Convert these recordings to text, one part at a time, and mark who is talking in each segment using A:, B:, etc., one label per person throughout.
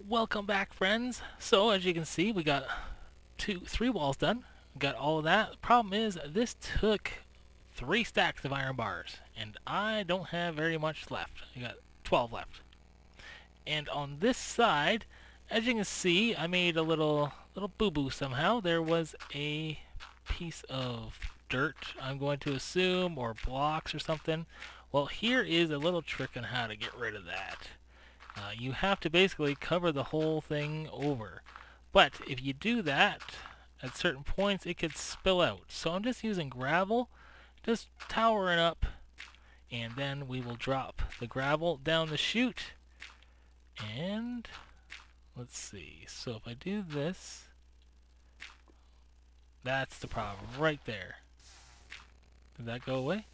A: Welcome back, friends. So as you can see, we got three walls done. We got all of that. The problem is this took 3 stacks of iron bars, and I don't have very much left. I got 12 left. And on this side, as you can see, I made a little boo-boo somehow. There was a piece of dirt, I'm going to assume, or blocks or something. Well, here is a little trick on how to get rid of that. You have to basically cover the whole thing over. But if you do that, at certain points it could spill out. So I'm just using gravel, just towering up, and then we will drop the gravel down the chute. And let's see, so if I do this, that's the problem right there. Did that go away?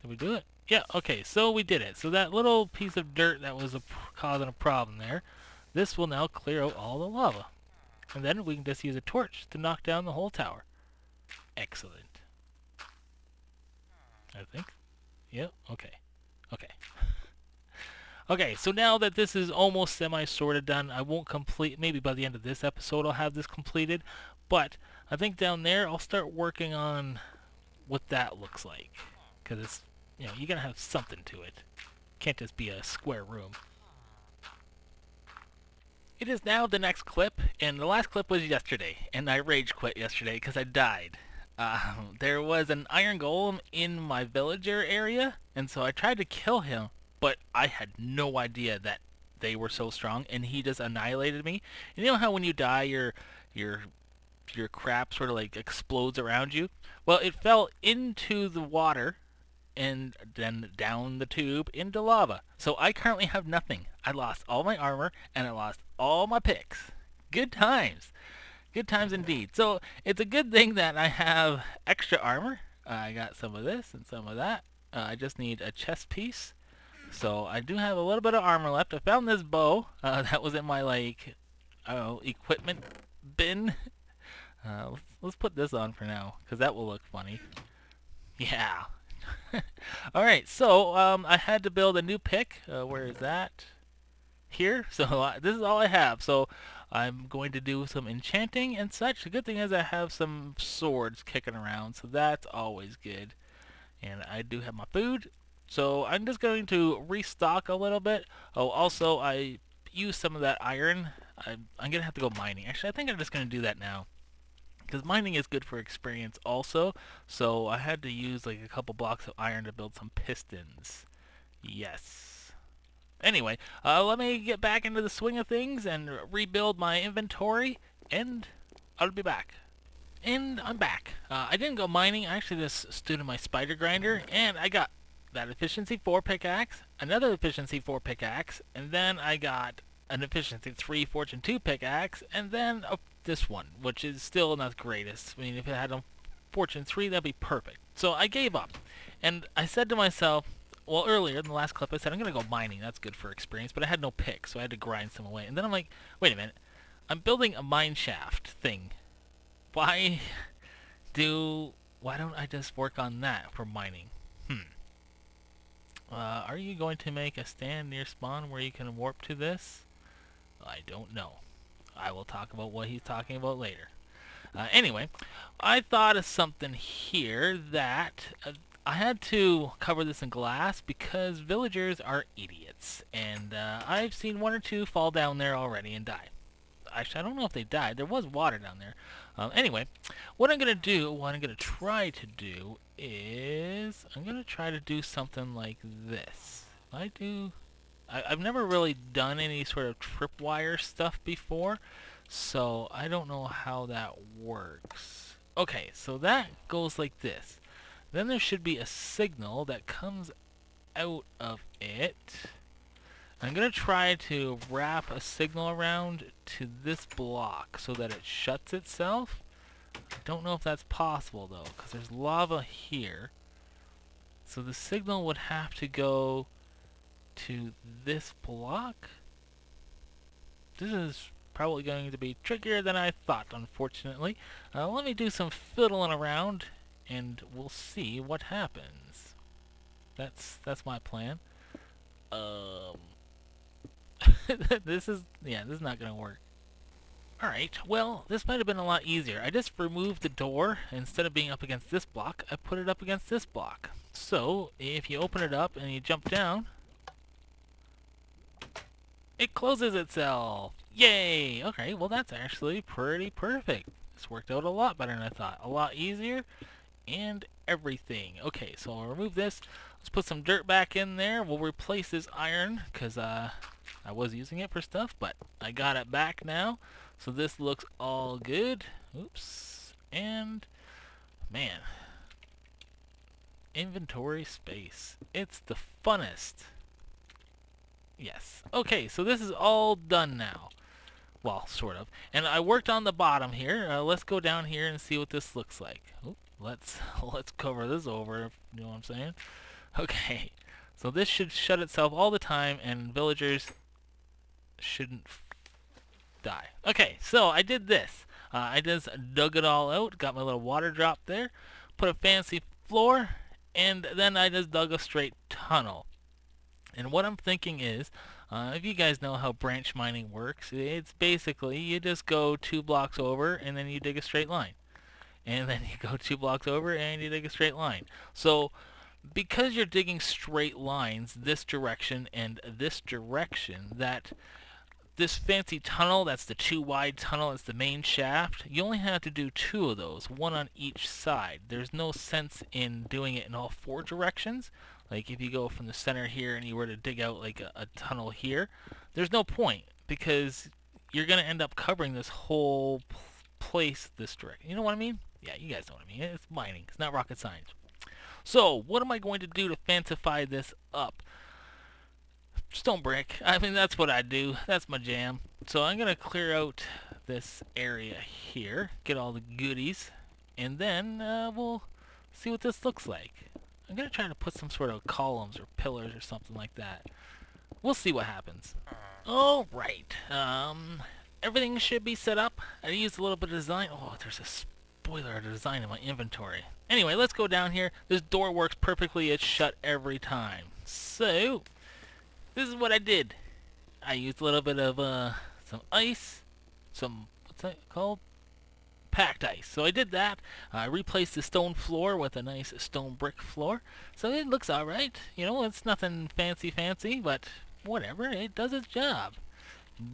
A: Did we do it? Yeah, okay, so we did it. So that little piece of dirt that was causing a problem there, this will now clear out all the lava. And then we can just use a torch to knock down the whole tower. Excellent. I think. Yep, okay. Okay. Okay, so now that this is almost semi-sorta done, I won't complete, maybe by the end of this episode I'll have this completed, but I think down there I'll start working on what that looks like. Because it's, you gotta have something to it. Can't just be a square room. It is now the next clip, and the last clip was yesterday, and I rage quit yesterday because I died. There was an iron golem in my villager area, and so I tried to kill him, but I had no idea that they were so strong, and he just annihilated me. And you know how when you die, your crap sort of like explodes around you? Well, it fell into the water, and then down the tube into lava. So I currently have nothing. I lost all my armor, and I lost all my picks. Good times. Good times indeed. So it's a good thing that I have extra armor. I got some of this and some of that. I just need a chest piece. So I do have a little bit of armor left. I found this bow that was in my, like, I don't know, equipment bin. Let's put this on for now, because that will look funny. Yeah. Alright, so I had to build a new pick. Where is that? Here. So this is all I have. So I'm going to do some enchanting and such. The good thing is I have some swords kicking around, so that's always good. And I do have my food. So I'm just going to restock a little bit. Oh, also I used some of that iron. I'm going to have to go mining. Actually, I think I'm just going to do that now, because mining is good for experience also. So I had to use like a couple blocks of iron to build some pistons. Yes. Anyway, let me get back into the swing of things and rebuild my inventory, and I'll be back. And I'm back. I didn't go mining. I actually just stood in my spider grinder, and I got that efficiency 4 pickaxe, another efficiency 4 pickaxe, and then I got an efficiency 3 fortune 2 pickaxe, and then this one, which is still not the greatest. I mean, if it had a fortune 3, that'd be perfect. So I gave up, and I said to myself, well, earlier in the last clip I said I'm gonna go mining, that's good for experience, but I had no pick, so I had to grind some away. And then I'm like, wait a minute, I'm building a mine shaft thing. Why don't I just work on that for mining? Are you going to make a stand near spawn where you can warp to this? I don't know. I will talk about what he's talking about later. Anyway, I thought of something here that I had to cover this in glass because villagers are idiots, and I've seen 1 or 2 fall down there already and die. Actually, I don't know if they died. There was water down there. Anyway, what I'm going to try to do is I'm going to try to do something like this. I've never really done any sort of tripwire stuff before, so I don't know how that works. Okay, so that goes like this. Then there should be a signal that comes out of it. I'm going to try to wrap a signal around to this block so that it shuts itself. I don't know if that's possible though, because there's lava here. So the signal would have to go to this block. This is probably going to be trickier than I thought, unfortunately. Let me do some fiddling around and we'll see what happens. That's my plan. This is not gonna work. Alright, well, this might have been a lot easier. I just removed the door. Instead of being up against this block, I put it up against this block. So, if you open it up and you jump down, it closes itself. Yay! Okay, well that's actually pretty perfect. This worked out a lot better than I thought. A lot easier and everything. Okay, so I'll remove this. Let's put some dirt back in there. We'll replace this iron because I was using it for stuff, but I got it back now. So this looks all good. Oops. And man, inventory space. It's the funnest. Yes. Okay, so this is all done now. Well, sort of. And I worked on the bottom here. Let's go down here and see what this looks like. Oop, let's cover this over, if you know what I'm saying. Okay. So this should shut itself all the time, and villagers shouldn't die. Okay, so I did this. I just dug it all out, got my little water drop there, put a fancy floor, and then I just dug a straight tunnel. And what I'm thinking is, if you guys know how branch mining works, it's basically you just go 2 blocks over and then you dig a straight line. And then you go 2 blocks over and you dig a straight line. So because you're digging straight lines this direction and this direction, that this fancy tunnel, that's the 2 wide tunnel, it's the main shaft, you only have to do 2 of those, 1 on each side. There's no sense in doing it in all 4 directions. Like if you go from the center here and you were to dig out like a tunnel here, there's no point because you're going to end up covering this whole place this direction. You know what I mean? Yeah, you guys know what I mean. It's mining. It's not rocket science. So what am I going to do to fancify this up? Stone brick. I mean, that's what I do. That's my jam. So I'm going to clear out this area here, get all the goodies, and then we'll see what this looks like. I'm going to try to put some sort of columns or pillars or something like that. We'll see what happens. Alright. Everything should be set up. I used a little bit of design. Oh, there's a spoiler design in my inventory. Anyway, let's go down here. This door works perfectly. It's shut every time. So this is what I did. I used a little bit of some ice, what's that called? Packed ice. So I did that. I replaced the stone floor with a nice stone brick floor. So it looks alright. You know, it's nothing fancy, but whatever. It does its job.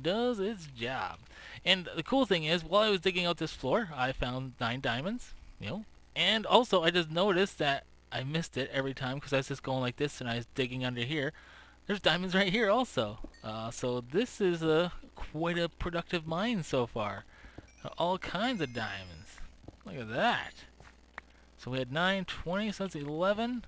A: Does its job. And the cool thing is, while I was digging out this floor, I found 9 diamonds. You know, and also I just noticed that I missed it every time because I was just going like this and I was digging under here. There's diamonds right here also. So this is quite a productive mine so far. All kinds of diamonds. Look at that. So we had 9, 20, so that's 11,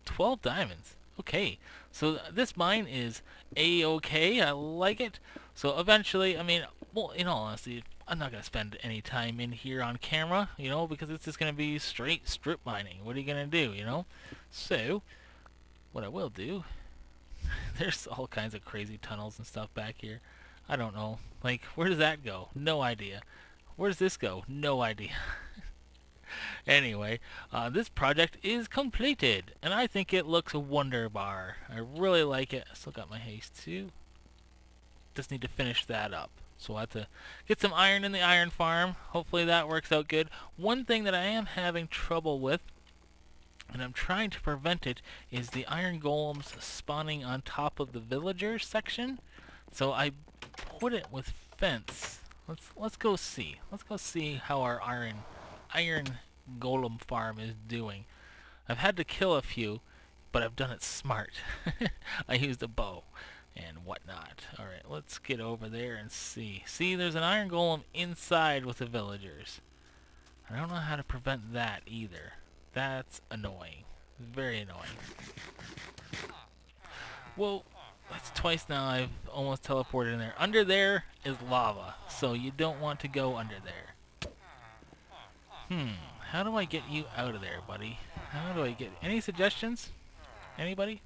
A: 12 diamonds. Okay, so this mine is A-okay. I like it. So eventually, I mean, well, in all honesty, I'm not going to spend any time in here on camera, you know, because it's just going to be straight strip mining. What are you going to do, you know? So what I will do, there's all kinds of crazy tunnels and stuff back here. I don't know. Like, where does that go? No idea. Where does this go? No idea. Anyway, this project is completed, and I think it looks wonderbar. I really like it. I still got my haste too. Just need to finish that up. So I have to get some iron in the iron farm. Hopefully that works out good. One thing that I am having trouble with, and I'm trying to prevent it, is the iron golems spawning on top of the villager section. So I put it with fence. Let's go see. Let's go see how our iron golem farm is doing. I've had to kill a few, but I've done it smart. I used a bow and whatnot. Alright, let's get over there and see. See, there's an iron golem inside with the villagers. I don't know how to prevent that either. That's annoying. Very annoying. Whoa. That's twice now I've almost teleported in there. Under there is lava, so you don't want to go under there. How do I get you out of there, buddy? How do I get... Any suggestions? Anybody?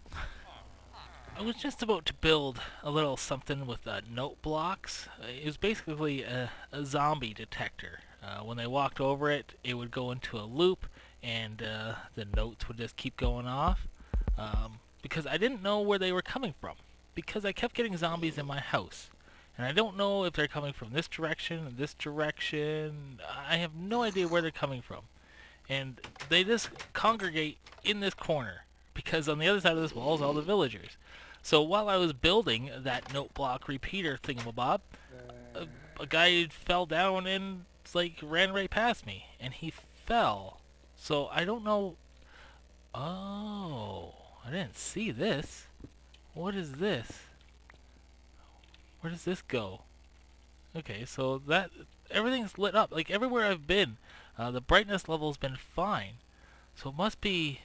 A: I was just about to build a little something with note blocks. It was basically a zombie detector. When they walked over it, it would go into a loop, and the notes would just keep going off. Because I didn't know where they were coming from. because I kept getting zombies in my house. And I don't know if they're coming from this direction or this direction. I have no idea where they're coming from. And they just congregate in this corner, because on the other side of this wall is all the villagers. So while I was building that note block repeater thingamabob, a guy fell down and like ran right past me, and he fell. So I don't know. Oh, I didn't see this. What is this? Where does this go? Okay, so that everything's lit up. Like everywhere I've been, the brightness level's been fine. So it must be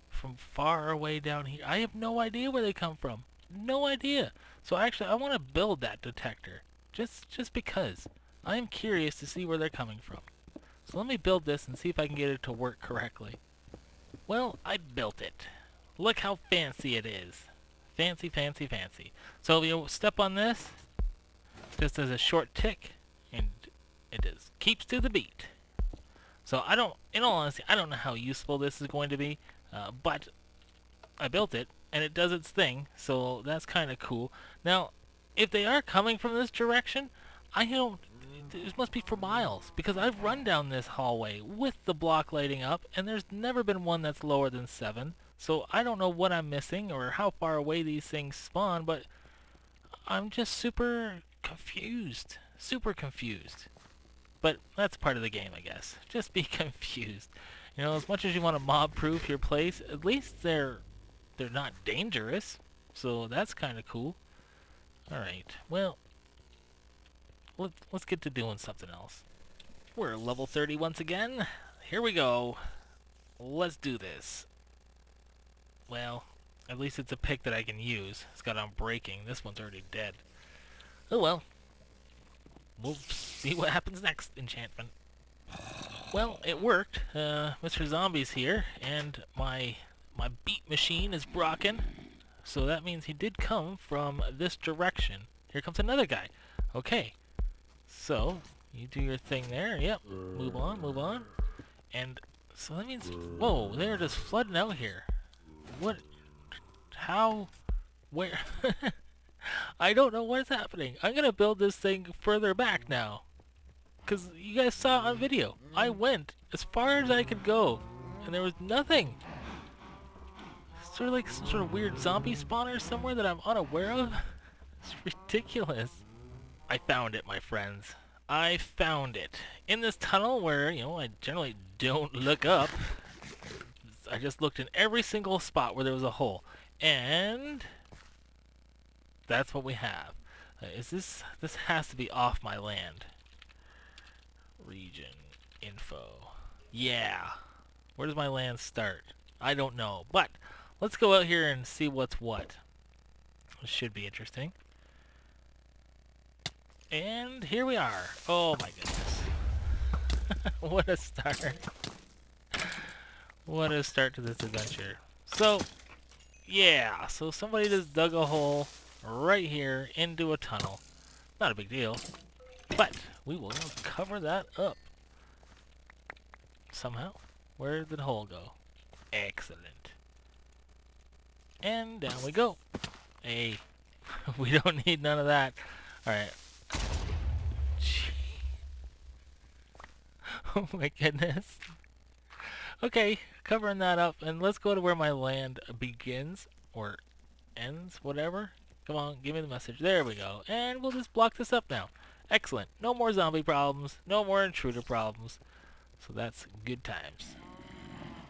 A: from far away down here. I have no idea where they come from. No idea. So actually, I want to build that detector. Just because. I am curious to see where they're coming from. So let me build this and see if I can get it to work correctly. Well, I built it. Look how fancy it is. Fancy, fancy, fancy. So you step on this, just does a short tick, and it just keeps to the beat. So I don't, in all honesty, I don't know how useful this is going to be, but I built it, and it does its thing, so that's kind of cool. Now, if they are coming from this direction, I don't, it must be for miles, because I've run down this hallway with the block lighting up, and there's never been one that's lower than 7. So I don't know what I'm missing or how far away these things spawn, but I'm just super confused. Super confused. But that's part of the game, I guess. Just be confused. You know, as much as you want to mob-proof your place, at least they're not dangerous. So that's kind of cool. Alright, well, let's get to doing something else. We're level 30 once again. Here we go. Let's do this. Well, at least it's a pick that I can use. It's got Unbreaking. This one's already dead. Oh well. We'll see what happens next, enchantment. Well, it worked. Mr. Zombie's here, and my beat machine is broken. So that means he did come from this direction. Here comes another guy. Okay. So, you do your thing there. Yep. Move on, move on. And so that means... Whoa, they're just flooding out here. What? How? Where? I don't know what's happening. I'm gonna build this thing further back now. Because you guys saw on video. I went as far as I could go. And there was nothing. Sort of like some sort of weird zombie spawner somewhere that I'm unaware of. It's ridiculous. I found it, my friends. I found it. In this tunnel where, you know, I generally don't look up. I just looked in every single spot where there was a hole. And that's what we have. This has to be off my land. Region info. Yeah. Where does my land start? I don't know. But let's go out here and see what's what. This should be interesting. And here we are. Oh my goodness. What a start. What a start to this adventure. So, yeah. So somebody just dug a hole right here into a tunnel. Not a big deal. But we will cover that up. Somehow. Where did the hole go? Excellent. And down we go. Hey. We don't need none of that. Alright. Oh my goodness. Okay, covering that up, and let's go to where my land begins, or ends, whatever. Come on, give me the message. There we go. And we'll just block this up now. Excellent. No more zombie problems. No more intruder problems. So that's good times.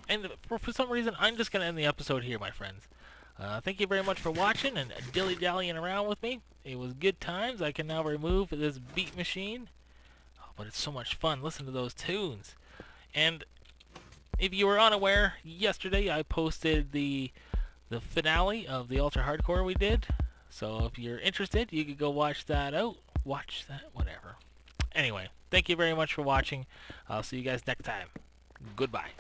A: And for some reason, I'm just going to end the episode here, my friends. Thank you very much for watching and dilly-dallying around with me. It was good times. I can now remove this beat machine. Oh, but it's so much fun. Listen to those tunes. And if you were unaware, yesterday I posted the finale of the Ultra Hardcore we did. So if you're interested, you could go watch that out. Watch that, whatever. Anyway, thank you very much for watching. I'll see you guys next time. Goodbye.